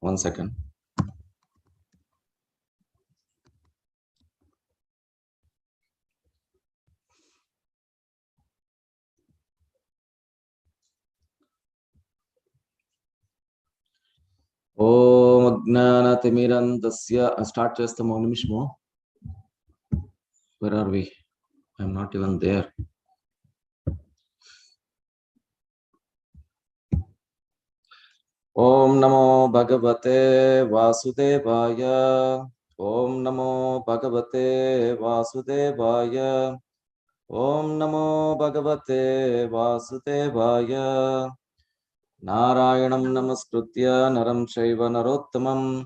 1 second. Om Ajnanatimirandasya. Start just a moment more. Where are we? I'm not even there. Om Namo Bhagavate Vasudevaya. Om Namo Bhagavate Vasudevaya. Om Namo Bhagavate Vasudevaya. Narayanam Namaskritya Naram Shaiva Narottamam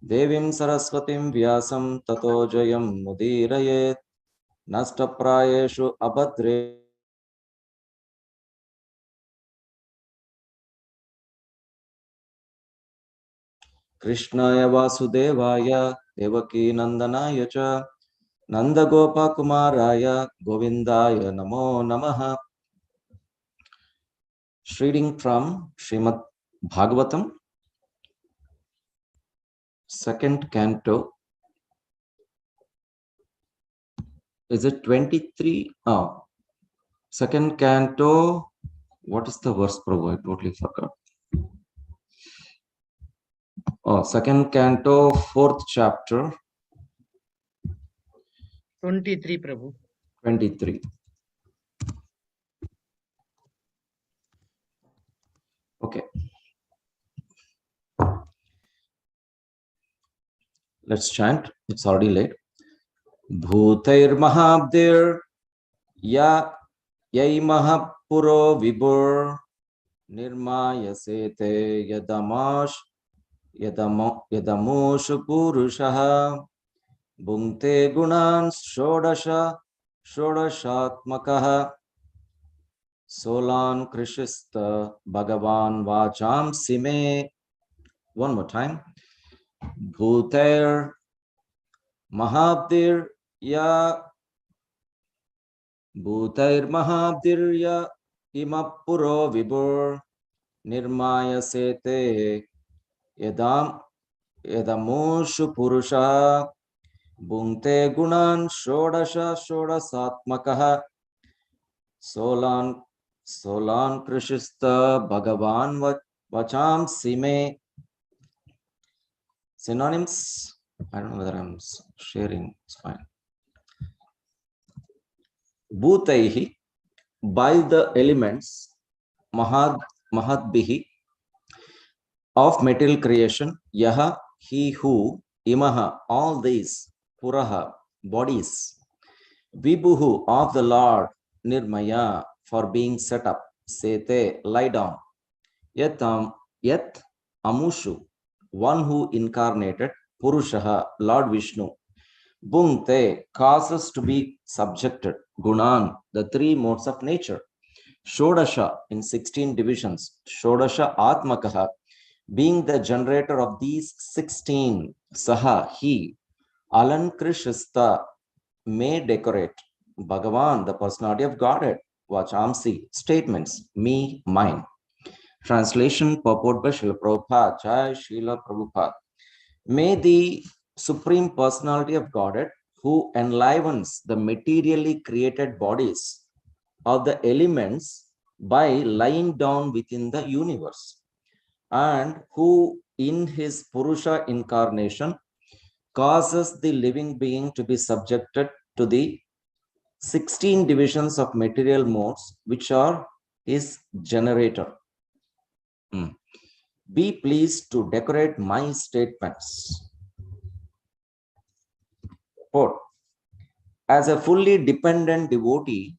Devim Saraswatim Vyasam Tato Jayam Mudirayet Nashtaprayeshu Abhadre Krishnaya Vasudevaya Devaki Nandanaya Cha Nandagopa Kumaraya Govindaya Namo Namaha. Reading from Srimad Bhagavatam, second canto. Is it 23? Oh, second canto. What is the verse, Prabhu? I totally forgot. Oh, second canto, fourth chapter. 23, Prabhu. 23. Okay. Let's chant. It's already late. Bhutair Mahabdir Ya Yai Mahapuro Vibur Nirmaya Sete Yadamash Yadamushu Purushaha Bhunte Gunan Shodashatmakaha Solan Krishista Bhagavan Vacham Sime. One more time. Bhutair Mahabdir Ya Imapuro Vibur Nirmaya Sete Yadamushu Purusha Bhunte Gunan Shodasatmakaha Solan Krishista Bhagavan Vacham Sime. Synonyms? I don't know whether I'm sharing. It's fine. Bhutaihi, by the elements, Mahadbihi, of material creation, Yaha, he who, Imaha, all these, Puraha, bodies, Vibhuhu, of the Lord, Nirmaya, for being set up, Sete, lie down, Yat Amushu, one who incarnated, Purushaha, Lord Vishnu, Bhungte, causes to be subjected, Gunan, the three modes of nature, Shodasha, in 16 divisions, Shodasha Atmakaha, being the generator of these 16, Saha, he, Alankrishista, may decorate, Bhagavan, the personality of Godhead, Vachamsi, statements, me, mine. Translation, purport by Srila Prabhupada, Jai Srila Prabhupada. May the Supreme Personality of Godhead, who enlivens the materially created bodies of the elements by lying down within the universe, and who in his Purusha incarnation causes the living being to be subjected to the 16 divisions of material modes, which are his generator. Be pleased to decorate my statements. As a fully dependent devotee,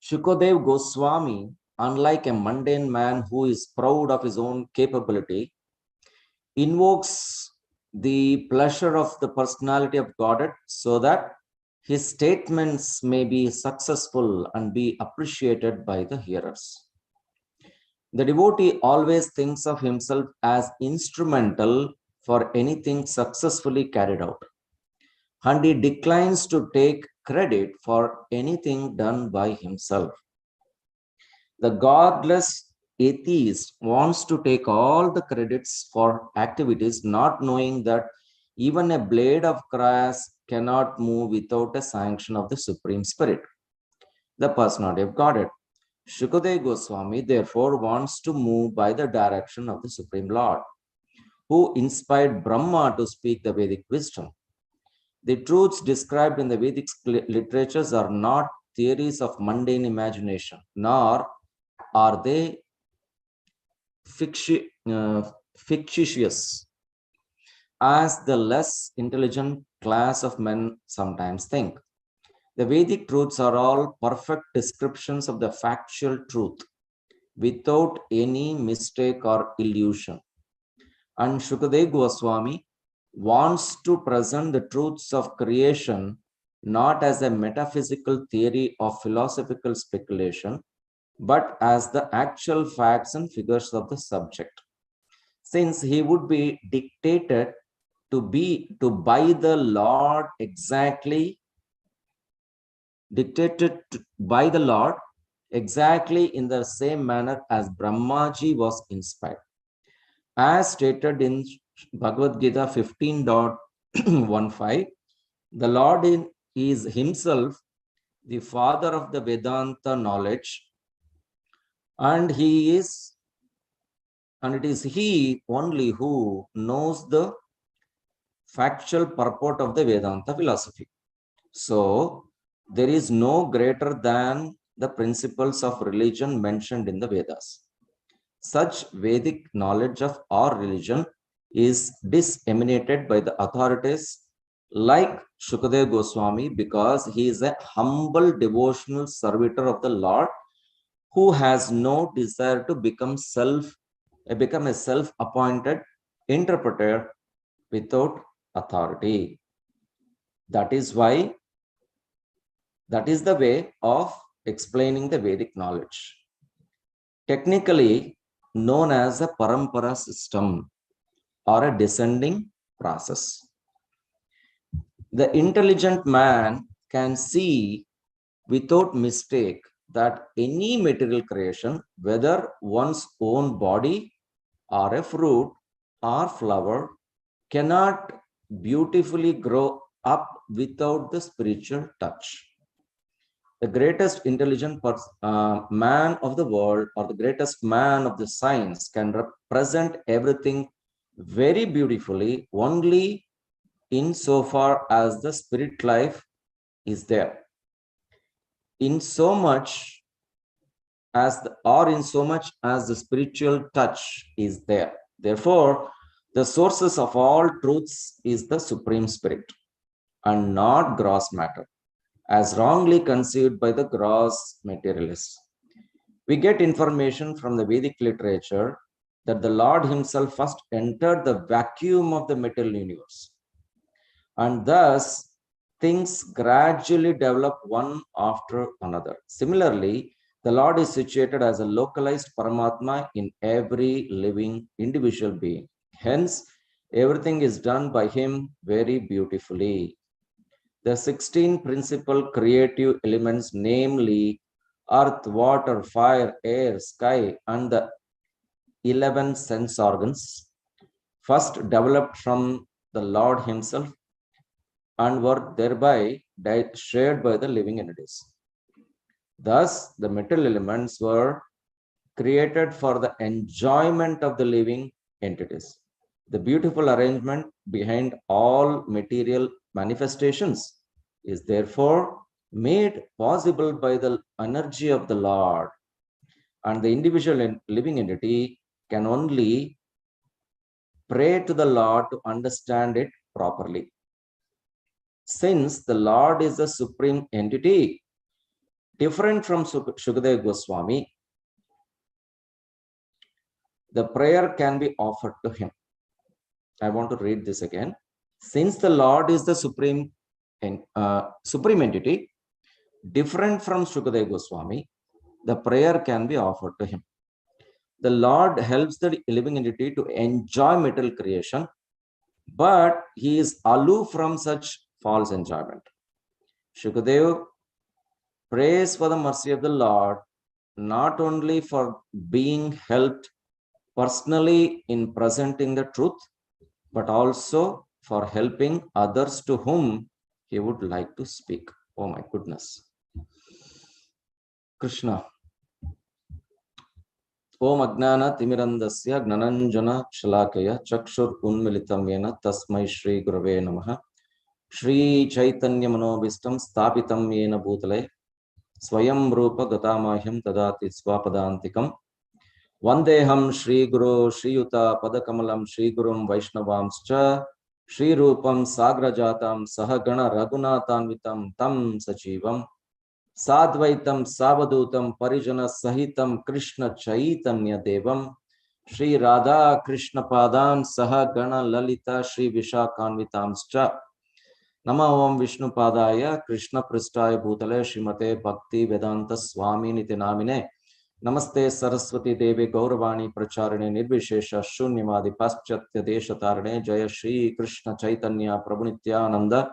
Shukadev Goswami, unlike a mundane man who is proud of his own capability, invokes the pleasure of the personality of Godhead so that his statements may be successful and be appreciated by the hearers. The devotee always thinks of himself as instrumental for anything successfully carried out, and he declines to take credit for anything done by himself. The godless atheist wants to take all the credits for activities, not knowing that even a blade of grass cannot move without a sanction of the Supreme Spirit, the personality of Godhead. Shukadeva Goswami therefore wants to move by the direction of the Supreme Lord, who inspired Brahma to speak the Vedic wisdom. The truths described in the Vedic literatures are not theories of mundane imagination, nor are they fictitious, as the less intelligent class of men sometimes think. The Vedic truths are all perfect descriptions of the factual truth, without any mistake or illusion. And Shukadeva Goswami wants to present the truths of creation not as a metaphysical theory or philosophical speculation, but as the actual facts and figures of the subject. Since he would be dictated by the Lord exactly in the same manner as Brahmaji was inspired. As stated in Bhagavad Gita 15.15, the Lord is himself the father of the Vedanta knowledge, and it is he only who knows the factual purport of the Vedanta philosophy. So, there is no greater than the principles of religion mentioned in the Vedas. Such Vedic knowledge of our religion is disseminated by the authorities like Shukadeva Goswami because he is a humble devotional servitor of the Lord who has no desire to become a self-appointed interpreter without authority. That is the way of explaining the Vedic knowledge. Technically known as a parampara system or a descending process. The intelligent man can see without mistake that any material creation, whether one's own body or a fruit or flower, cannot beautifully grow up without the spiritual touch. The greatest intelligent man of the world or the greatest man of the science can represent everything very beautifully only insofar as the spirit life is there. In so much as the spiritual touch is there. Therefore, the sources of all truths is the Supreme Spirit and not gross matter, as wrongly conceived by the gross materialists. We get information from the Vedic literature that the Lord himself first entered the vacuum of the material universe. And thus, things gradually develop one after another. Similarly, the Lord is situated as a localized Paramatma in every living individual being. Hence, everything is done by him very beautifully. The 16 principal creative elements, namely earth, water, fire, air, sky, and the 11 sense organs, first developed from the Lord himself and were thereby shared by the living entities. Thus, the material elements were created for the enjoyment of the living entities. The beautiful arrangement behind all material manifestations is therefore made possible by the energy of the Lord, and the individual living entity can only pray to the Lord to understand it properly. Since the Lord is the supreme entity, different from Shukadeva Goswami, the prayer can be offered to him. I want to read this again. Since the Lord is the supreme entity, different from Shukadeva Goswami, the prayer can be offered to him. The Lord helps the living entity to enjoy material creation, but he is aloof from such false enjoyment. Shukadeva prays for the mercy of the Lord not only for being helped personally in presenting the truth, but also for helping others to whom he would like to speak. Oh my goodness. Krishna. Om Agnana Timirandasya Gnananjana Shalakaya Chakshur Unmilitam Yena Tasmai Shri Gurave Namaha Shri Chaitanya Manobhistam Stapitam Yena Bhutale Swayam Rupa Gatamahyam Tadati Swapadantikam Vandeham Shri Guru Shri Yuta Padakamalam Shri Gurum Vaishnavamscha Shri Rupam Sagrajatam Sahagana Raghunatanvitam Tam Sachivam Sadvaitam Savadutam Parijana Sahitam Krishna Chaitanya Devam Shri Radha Krishna Padam Sahagana Lalita Shri Vishakanvitamscha Nama Om Vishnu Padaya Krishna Pristaya Bhutale Srimate Bhakti Vedanta Swami Nitinamine Namaste Saraswati Devi Gauravani Pracharine Nirvishesha Shunyamadi Paschatya Deshatarane Jaya Shri Krishna Chaitanya Prabhu Nityananda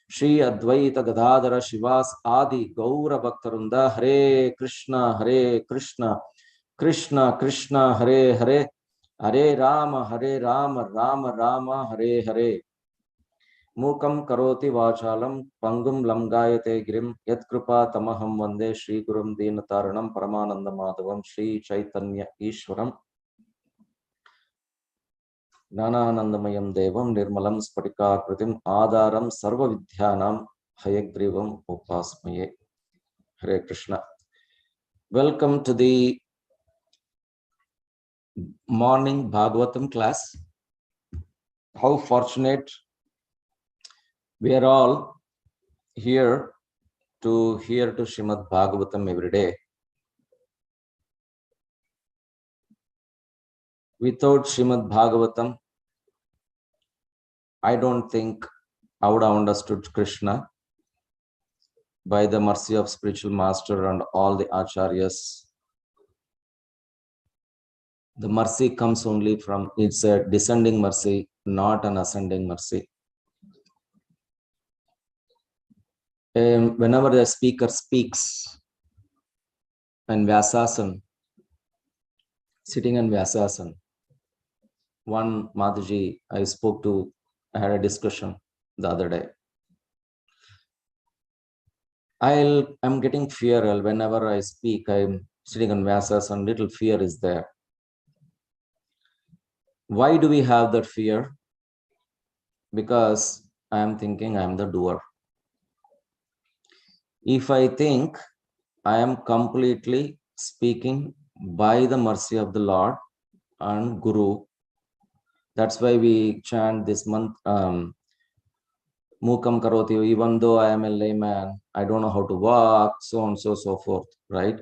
Shri Advaita Gadadhara Shivas Adi Gaura Bhaktarunda Hare Krishna Krishna Krishna Hare Hare Hare Rama Rama Rama Hare Hare Mukam Karoti Vachalam Pangum Lamgayate Girim Yatkrupa Tamaham Vande Shri Gurum Dinataranam Paramananda Madhavam Shri Chaitanya Ishwaram Nanaanandamayam Devam Nirmalam Spatika Kritim Adaram Sarva Vidhyanam Hayagrivam Upasmaye. Hare Krishna. Welcome to the morning Bhagavatam class. How fortunate we are all here to hear to Srimad Bhagavatam every day. Without Srimad Bhagavatam, I don't think I would have understood Krishna. By the mercy of spiritual master and all the acharyas, the mercy comes only from, it's a descending mercy, not an ascending mercy. Whenever the speaker speaks and Vyasasana, sitting in Vyasasana, one Mataji I had a discussion the other day. I'm getting fear whenever I speak. I'm sitting on Vyasasana, little fear is there. Why do we have that fear? Because I am thinking I am the doer. If I think I am completely speaking by the mercy of the Lord and Guru, that's why we chant this month, Mukam Karoti, even though I am a layman, I don't know how to walk, so on, so forth, right?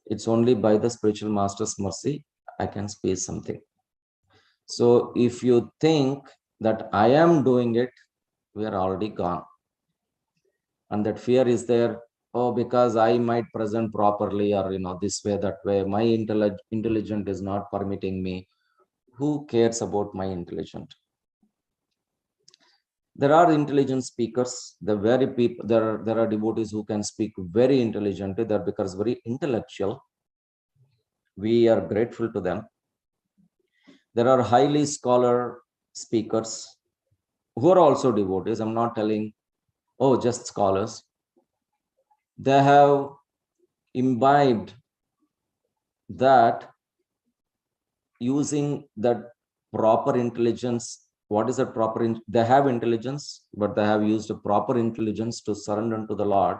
It's only by the spiritual master's mercy I can speak something. So if you think that I am doing it, we are already gone. And that fear is there, oh, because I might present properly, or this way, that way, my intelligence is not permitting me. Who cares about my intelligence? There are intelligent speakers. There are devotees who can speak very intelligently. They're because very intellectual. We are grateful to them. There are highly scholar speakers who are also devotees. I'm not telling, oh, just scholars. They have imbibed that using that proper intelligence. What is that proper? They have intelligence, but they have used a proper intelligence to surrender to the Lord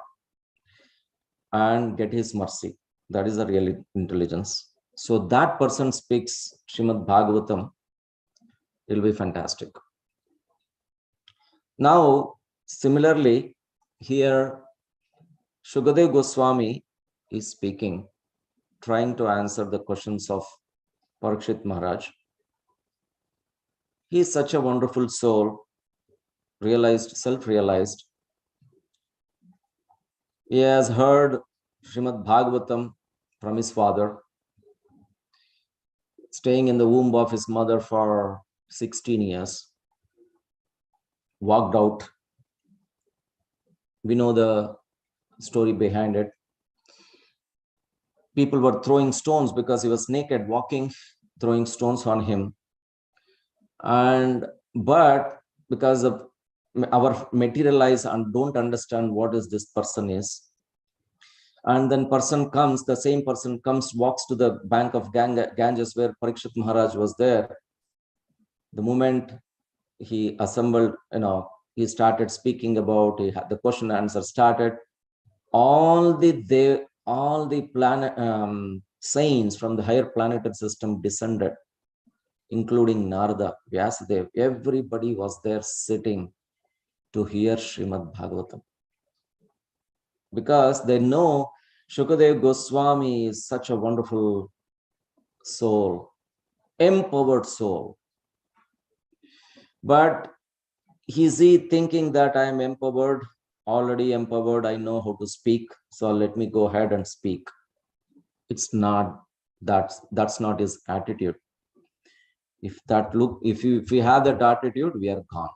and get his mercy. That is the real intelligence. So that person speaks Srimad Bhagavatam, it will be fantastic. Now, similarly, here Shukadev Goswami is speaking, trying to answer the questions of Parikshit Maharaj. He is such a wonderful soul, self-realized. He has heard Srimad Bhagavatam from his father, staying in the womb of his mother for 16 years, walked out. We know the story behind it. people were throwing stones because he was naked, walking, throwing stones on him. But because of our material eyes and don't understand what is this person is, and then the same person comes, walks to the bank of Ganges where Parikshit Maharaj was there. The moment he assembled, he started speaking about, the question and answer started. All the planet saints from the higher planetary system descended, including Narada, Vyasadeva. Everybody was there sitting to hear Srimad Bhagavatam, because they know Shukadev Goswami is such a wonderful soul, empowered soul. But is he thinking that I am empowered, already empowered, I know how to speak, so let me go ahead and speak? It's not, that's not his attitude. If we have that attitude, we are gone.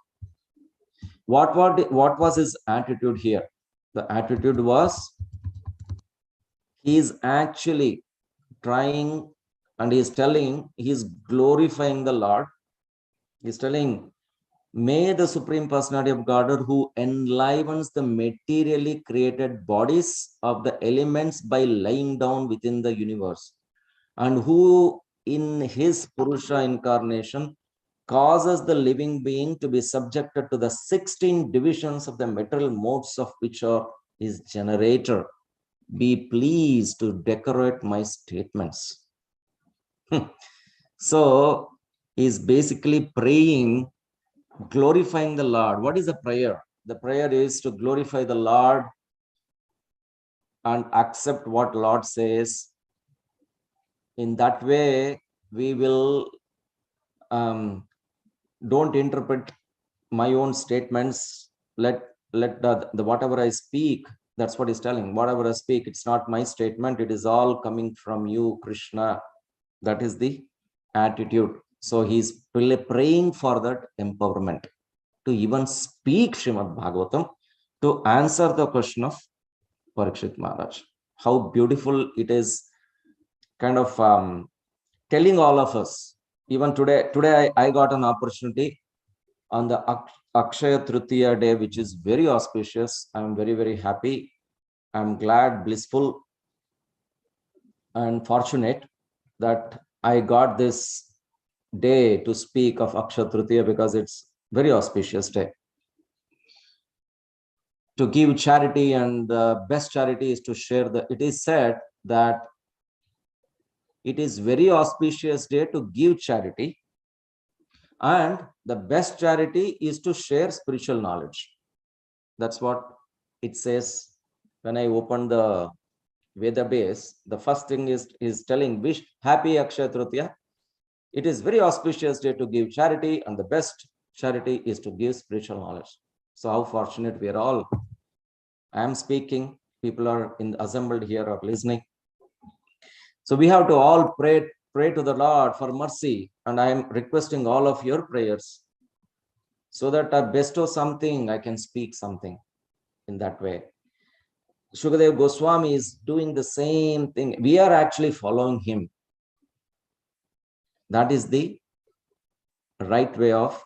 What was his attitude here? The attitude was, he is actually trying, and he is telling, he is glorifying the Lord. He is telling, may the Supreme Personality of Godhead, who enlivens the materially created bodies of the elements by lying down within the universe, and who in his Purusha incarnation causes the living being to be subjected to the 16 divisions of the material modes of which are his generator, be pleased to decorate my statements. So he's basically praying, glorifying the Lord. What is the prayer? The prayer is to glorify the Lord and accept what Lord says. In that way, we will don't interpret my own statements. Let the whatever I speak, that's what he's telling. Whatever I speak, it's not my statement. It is all coming from you, Krishna. That is the attitude. So he's praying for that empowerment to even speak Srimad Bhagavatam, to answer the question of Parikshit Maharaj. How beautiful it is, kind of telling all of us. Even today I got an opportunity on the Akshaya Tritiya day, which is very auspicious. I'm very, very happy. I'm glad, blissful, and fortunate that I got this day to speak of Akshaya Tritiya, because it's very auspicious day. To give charity, and the best charity is to share it is said that it is very auspicious day to give charity, and the best charity is to share spiritual knowledge. That's what it says. When I open the Veda base, the first thing is telling, wish happy Akshaya Tritiya. It is very auspicious day to give charity, and the best charity is to give spiritual knowledge. So how fortunate we are all. I am speaking, people are assembled here or listening. So we have to all pray to the Lord for mercy, and I am requesting all of your prayers, so that I bestow something, I can speak something in that way. Shukadev Goswami is doing the same thing. We are actually following him. That is the right way of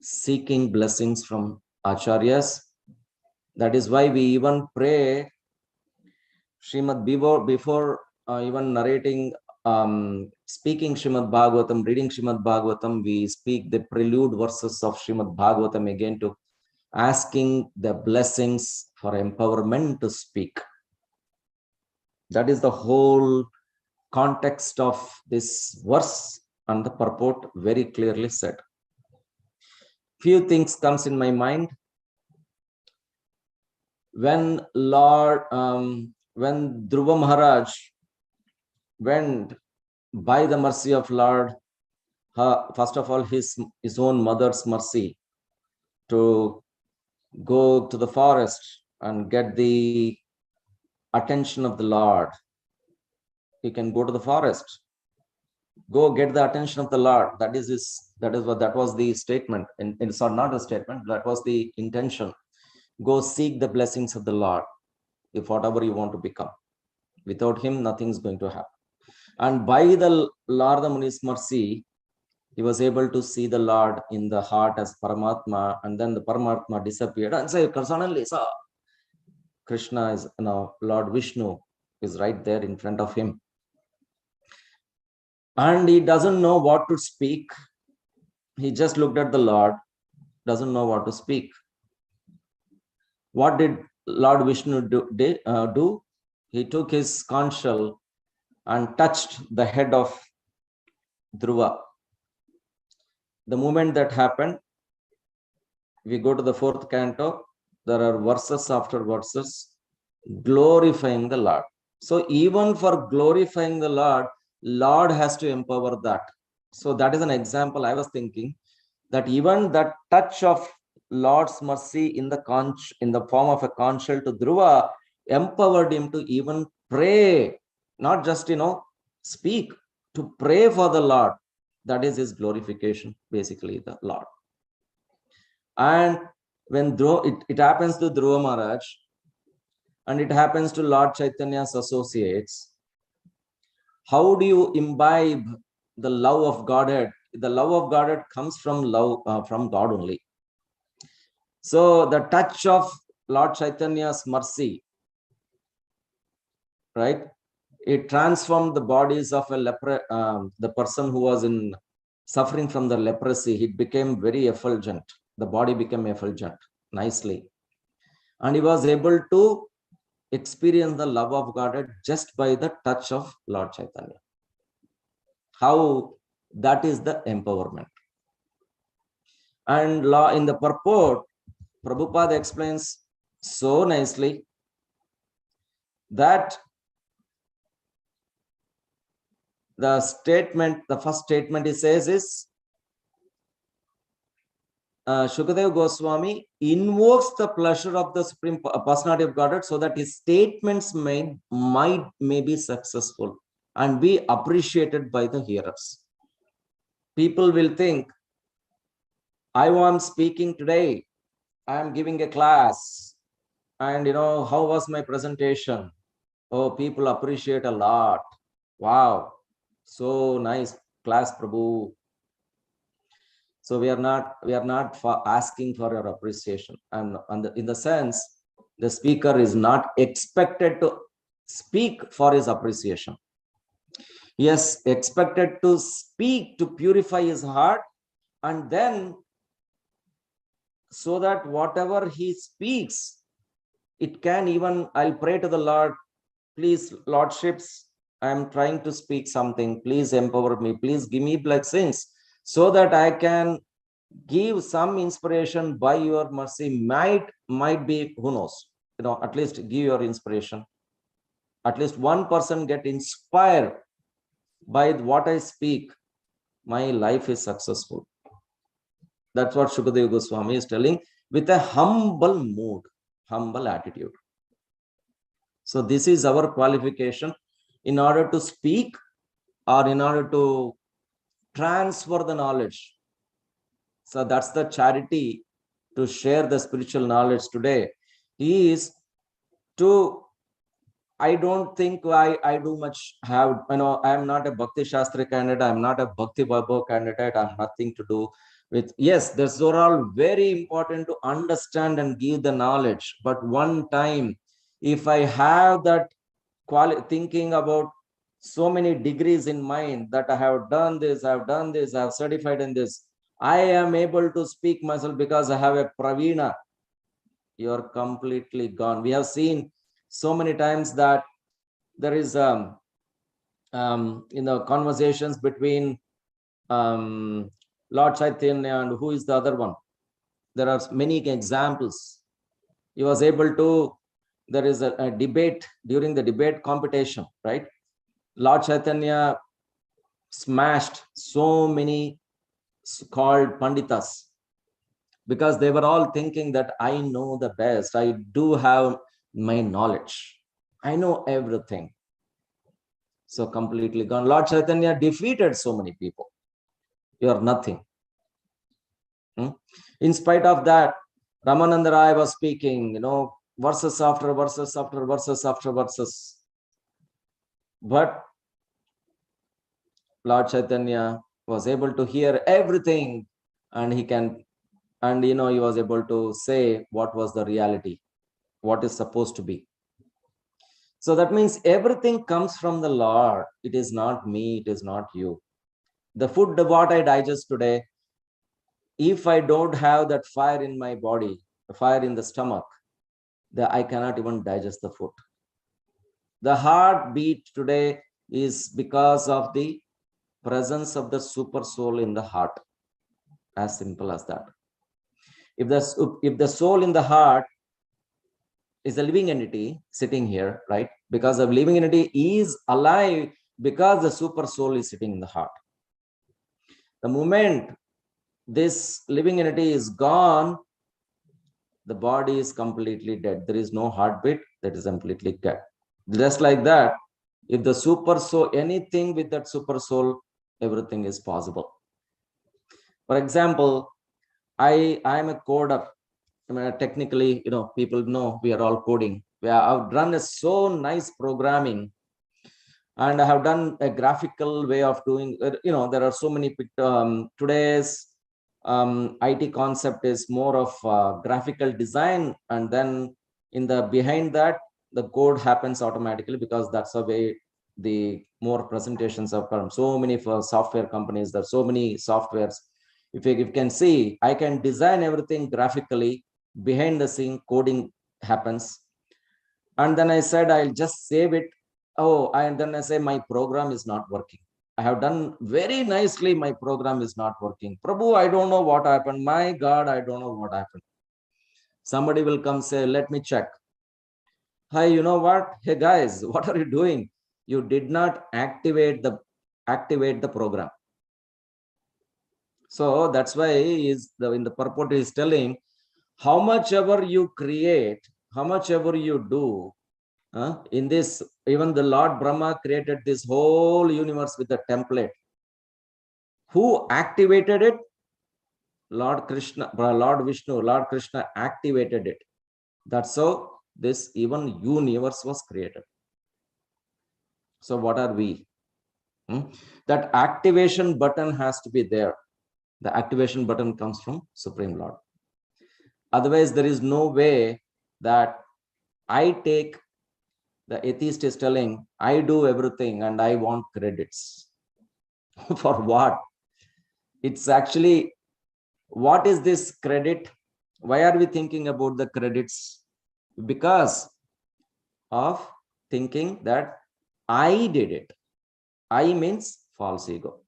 seeking blessings from acharyas. That is why we even pray Srimad before even narrating, speaking Srimad Bhagavatam, reading Srimad Bhagavatam, we speak the prelude verses of Srimad Bhagavatam again, to asking the blessings for empowerment to speak. That is the whole context of this verse, and the purport very clearly said. Few things comes in my mind. When when Dhruva Maharaj went, by the mercy of Lord, first of all his own mother's mercy, to go to the forest and get the attention of the Lord. He can go to the forest, go get the attention of the Lord. That was the statement. And it's not a statement, that was the intention. Go seek the blessings of the Lord, if whatever you want to become. Without him, nothing is going to happen. And by the Narada Muni's mercy, he was able to see the Lord in the heart as Paramatma, and then the Paramatma disappeared. And so suddenly saw Krishna is, Lord Vishnu is right there in front of him. And he doesn't know what to speak. He just looked at the Lord, doesn't know what to speak. What did Lord Vishnu do? He took his conch shell and touched the head of Dhruva. The moment that happened, we go to the 4th canto, there are verses after verses glorifying the Lord. So even for glorifying the Lord has to empower that. So that is an example I was thinking, that even that touch of Lord's mercy in the form of a conch shell to Dhruva empowered him to even pray, not just speak, to pray for the Lord. That is his glorification, basically, the Lord. And when it happens to Dhruva Maharaj, and it happens to Lord Chaitanya's associates, how do you imbibe the love of Godhead? The love of Godhead comes from love from God only. So the touch of Lord Chaitanya's mercy, right? It transformed the bodies of the person who was suffering from the leprosy. It became very effulgent. The body became effulgent nicely. And he was able to experience the love of God just by the touch of Lord Chaitanya. How that is the empowerment. And in the purport, Prabhupada explains so nicely that the first statement he says is, Shukadeva Goswami invokes the pleasure of the Supreme Personality of Godhead so that his statements may be successful and be appreciated by the hearers. People will think, I am speaking today, I am giving a class, and how was my presentation? Oh, people appreciate a lot. Wow, so nice class, Prabhu. So we are not asking for your appreciation, and in the sense, the speaker is not expected to speak for his appreciation. He is expected to speak to purify his heart, and then so that whatever he speaks, it can even, I'll pray to the Lord, please, Lordships, I am trying to speak something, please empower me, please give me blessings, so that I can give some inspiration by your mercy. Might be, who knows, at least give your inspiration. At least one person get inspired by what I speak. My life is successful. That's what Shukadeva Goswami is telling, with a humble mood, humble attitude. So this is our qualification in order to speak or in order to transfer the knowledge. So that's the charity to share the spiritual knowledge today. Is to, I don't think I do much have, I am not a Bhakti Shastra candidate, I'm not a Bhakti Vaibhav candidate, I have nothing to do with, yes, those are all very important to understand and give the knowledge. But one time, if I have that thinking about so many degrees in mind, that I have done this, I have certified in this, I am able to speak myself because I have a Pravina, you're completely gone. We have seen so many times that there is conversations between Lord Chaitanya and who is the other one. There are many examples. He was able to, there is a debate during the debate competition, right? Lord Chaitanya smashed so many called Panditas, because they were all thinking that I know the best, I do have my knowledge, I know everything. So completely gone. Lord Chaitanya defeated so many people. You are nothing. In spite of that, Ramananda Rai was speaking, verses after verses after verses after verses. But Lord Chaitanya was able to hear everything, and he was able to say what was the reality, what is supposed to be. So that means everything comes from the Lord. It is not me, it is not you. The food what I digest today, if I don't have that fire in my body, the fire in the stomach, I cannot even digest the food. The heartbeat today is because of the presence of the super soul in the heart. As simple as that. If the soul in the heart is a living entity sitting here, right? Because the living entity is alive because the super soul is sitting in the heart. The moment this living entity is gone, the body is completely dead. There is no heartbeat, that is completely dead. Just like that, if the super soul, anything with that super soul, everything is possible. For example, I am a coder. I mean, technically, people know we are all coding. I've done a so nice programming, and I have done a graphical way of doing. There are so many. Today's IT concept is more of graphical design, and then in the behind that, the code happens automatically, because that's the way the more presentations have come. So many for software companies, there are so many softwares. If you can see, I can design everything graphically. Behind the scene, coding happens. And then I said, I'll just save it. Oh, and then I say, my program is not working. I have done very nicely. My program is not working. Prabhu, I don't know what happened. My God, I don't know what happened. Somebody will come say, let me check. Hi, you know what? Hey guys, what are you doing? You did not activate the program. So that's why in the purport is telling, how much ever you create, how much ever you do, in this, even the Lord Brahma created this whole universe with a template. Who activated it? Lord Krishna, Lord Vishnu, Lord Krishna activated it. That's how this even universe was created. So what are we? That activation button has to be there. The activation button comes from Supreme Lord. Otherwise, there is no way that the atheist is telling, I do everything and I want credits. For what? It's actually, what is this credit? Why are we thinking about the credits? Because of thinking that I did it. I means false ego.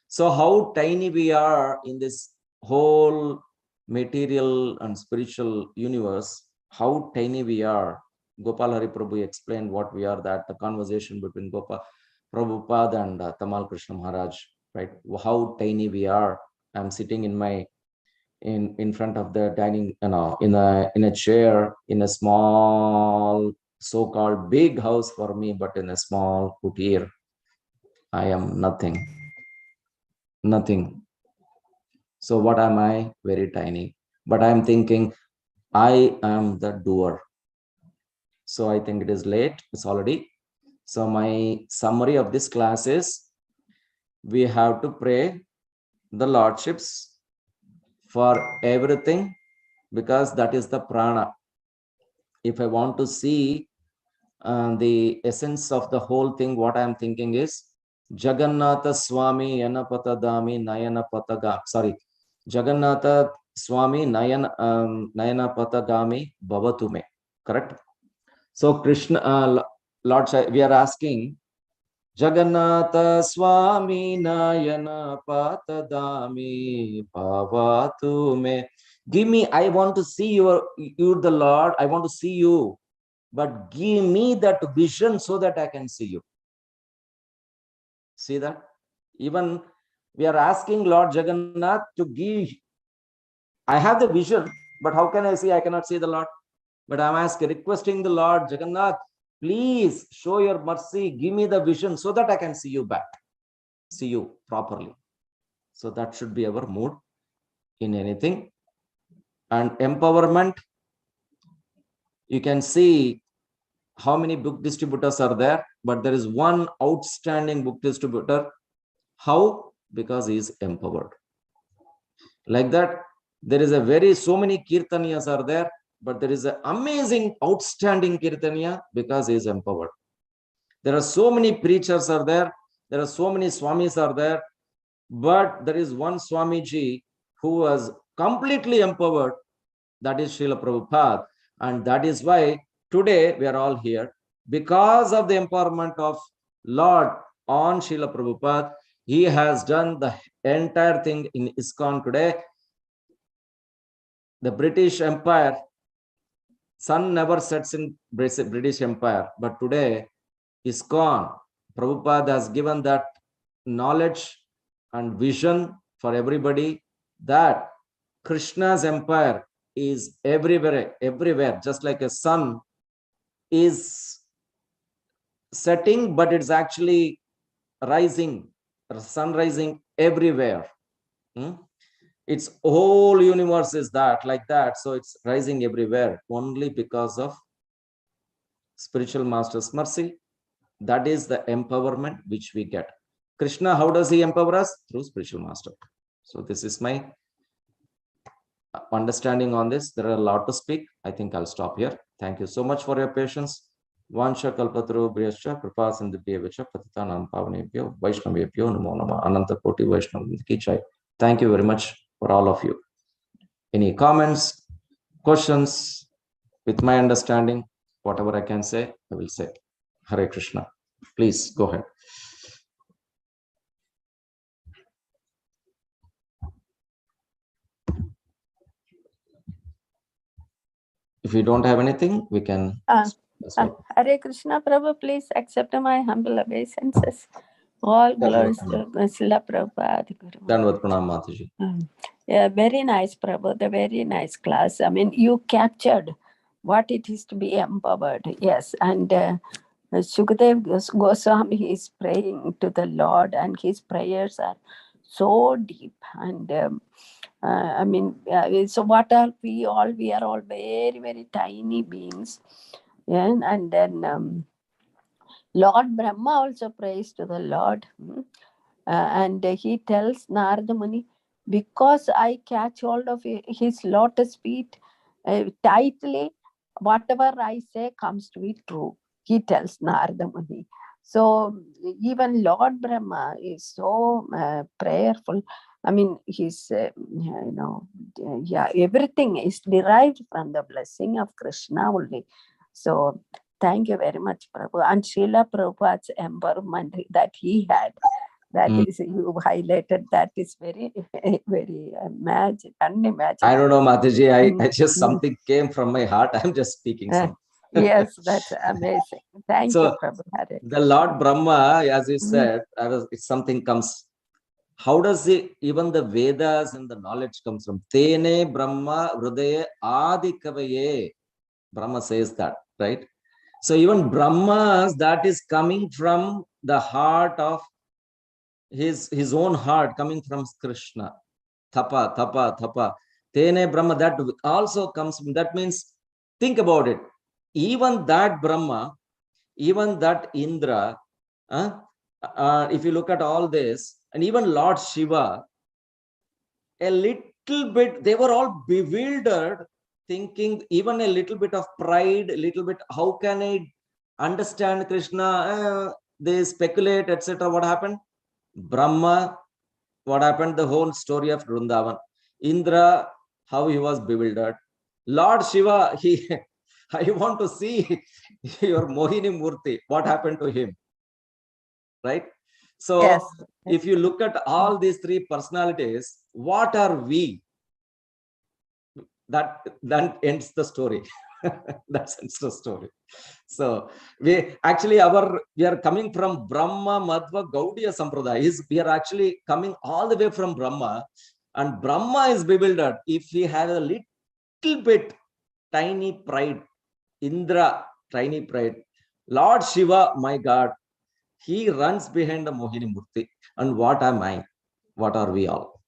So how tiny we are in this whole material and spiritual universe, how tiny we are. Gopal Hari Prabhu explained what we are, that the conversation between Prabhupada and Tamal Krishna Maharaj, right? How tiny we are. I'm sitting in front of the dining, in a chair, in a small, so-called big house for me, but in a small kutir. I am nothing. So what am I? Very tiny. But I'm thinking, I am the doer. So I think it is late. It's already. So my summary of this class is, we have to pray the Lordships for everything, because that is the prana. If I want to see the essence of the whole thing, what I am thinking is, Jagannatha Swami Yanapatadami Nayanapataga. Sorry, Jagannatha Swami Nayanapatagami Bhavatume. Correct? So Krishna, Lord, we are asking, Jagannatha Swami Nayanapatadami Bhavatume. Give me, I want to see you the Lord. I want to see you. But give me that vision so that I can see you. See that? Even we are asking Lord Jagannath to give. I have the vision, but how can I see? I cannot see the Lord. But I'm requesting the Lord Jagannath, please show your mercy. Give me the vision so that I can see you back. See you properly. So that should be our mood in anything. And empowerment, you can see how many book distributors are there. but there is one outstanding book distributor. How? Because he is empowered. Like that, there is so many kirtaniyas are there, but there is an amazing, outstanding kirtaniya because he is empowered. There are so many preachers are there. There are so many swamis are there, but there is one Swamiji who was completely empowered. That is Srila Prabhupada. And that is why today we are all here. Because of the empowerment of Lord on Srila Prabhupada, he has done the entire thing in ISKCON today. The British Empire, sun never sets in British Empire, but today ISKCON, Prabhupada has given that knowledge and vision for everybody that Krishna's empire is everywhere, just like a sun is setting, but it's actually rising, sun rising everywhere. Its whole universe is like that. So it's rising everywhere only because of spiritual master's mercy. That is the empowerment which we get. Krishna, how does he empower us? Through spiritual master. So this is my understanding on this. There are a lot to speak. I think I'll stop here. Thank you so much for your patience. Vansha kalpatru briyascha kripa sindhubhyevacha patitanam pavanebhyo vaishnavebhyo namo namah ananta koti vaishnav ki jai. Thank you very much for all of you. Any comments, questions? With my understanding, whatever I can say, I will say. Hare Krishna. Please go ahead. If you don't have anything, we can. Hare Krishna, Prabhu, please accept my humble obeisances. All glories to Srila Prabhupada. Dandavat pranam Mataji. Yeah, very nice, Prabhu. The very nice class. I mean, you captured what it is to be empowered. Yes, and Sukadev Goswami is praying to the Lord, and his prayers are so deep. And I mean, so what are we all? We are all very, very tiny beings. Yeah, and then Lord Brahma also prays to the Lord. And he tells Narada Muni, because I catch hold of his lotus feet tightly, whatever I say comes to be true. He tells Narada Muni. So even Lord Brahma is so prayerful. I mean, he's, everything is derived from the blessing of Krishna only. So thank you very much, Prabhu. And Srila Prabhupada's empowerment that he had, that is, you highlighted, that is very, very unimaginable. I don't know, Mataji. I just something came from my heart. I'm just speaking something. Yes, that's amazing. Thank you, Prabhu. The Lord Brahma, as you said, if something comes. How does it, even the Vedas and the knowledge comes from? Tene Brahma Hridaya Adi Kavaye. Brahma says that, right? So even Brahmas, that is coming from the heart of his own heart, coming from Krishna. Tapa, tapa, tapa. Tene Brahma, that also comes from, that means, think about it. Even that Brahma, even that Indra, if you look at all this, and even Lord Shiva, a little bit, they were all bewildered, thinking even a little bit of pride, a little bit, how can I understand Krishna? They speculate, etc. What happened? Brahma, what happened? The whole story of Vrindavan. Indra, how he was bewildered. Lord Shiva, I want to see your Mohini Murti. What happened to him? Right? So yes. If you look at all these three personalities, what are we? That ends the story. That ends the story. So we are coming from Brahma Madhva Gaudiya Sampradaya. We are actually coming all the way from Brahma, and Brahma is bewildered. If he had a little bit tiny pride, Indra, tiny pride, Lord Shiva, my God, he runs behind the Mohini Murti. And what am I? What are we all?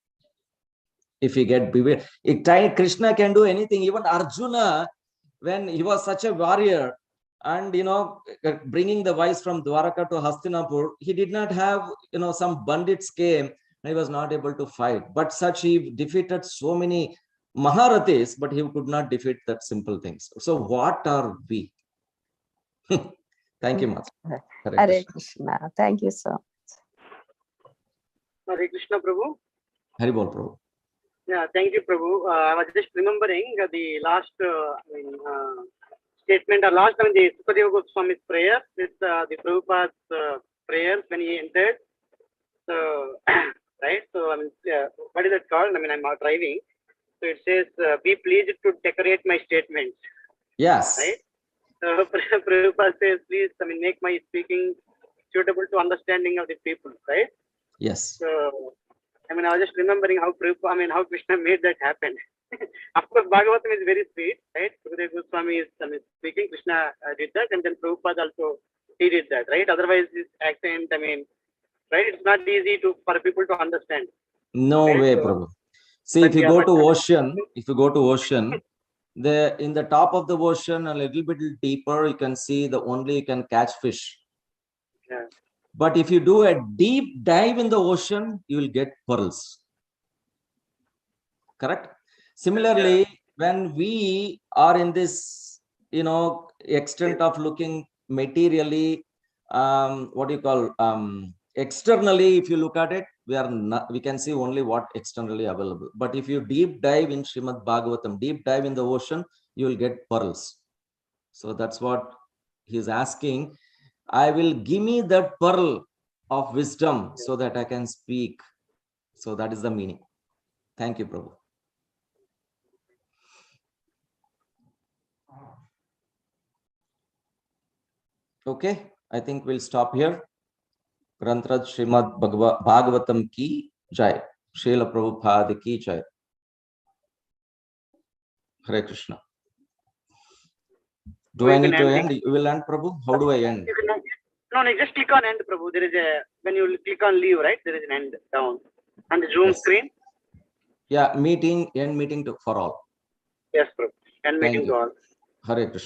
If we get bewildered, Krishna can do anything. Even Arjuna, when he was such a warrior, and bringing the vice from Dwaraka to Hastinapur, he did not have some bandits came and he was not able to fight, but such he defeated so many Maharathis, but he could not defeat that simple things. So what are we? Thank you, Master. Hare Krishna. Thank you so much. Hare Krishna, Prabhu. Hari Bol, Prabhu. Yeah, thank you, Prabhu. I was just remembering the last statement, or last time the Sukadeva Goswami's prayer with the Prabhupada's prayers when he entered. So, right? So, what is it called? I'm driving. So it says, be pleased to decorate my statements. Yes. Right? So Prabhupada says, please, make my speaking suitable to understanding of the people, right? Yes. So, I was just remembering how how Krishna made that happen. Of course, Bhagavatam is very sweet, right? Sukadeva Goswami is speaking, Krishna did that, and then Prabhupada also, he did that, right? Otherwise, this accent, right? It's not easy for people to understand. No right? way, So, Prabhu. See, if you go to ocean, in the top of the ocean, a little bit deeper, you can see you can catch fish. Yeah. But if you do a deep dive in the ocean, you will get pearls. Correct? Similarly, when we are in this, extent of looking materially, externally, if you look at it, we can see only what externally available. But if you deep dive in Srimad Bhagavatam, deep dive in the ocean, you will get pearls. So that's what he's asking. I will give me that pearl of wisdom so that I can speak. So that is the meaning. Thank you, Prabhu. Okay, I think we'll stop here. Grantraj Srimad Bhagavatam ki jai. Srila Prabhupada ki jai. Hare Krishna. Do I need to end? You will end, Prabhu? How do I end? No, just click on end, Prabhu. There is when you click on leave, right? There is an end down on the Zoom screen. Yeah, end meeting for all. Yes, Prabhu. End meeting to all. Hare Krishna.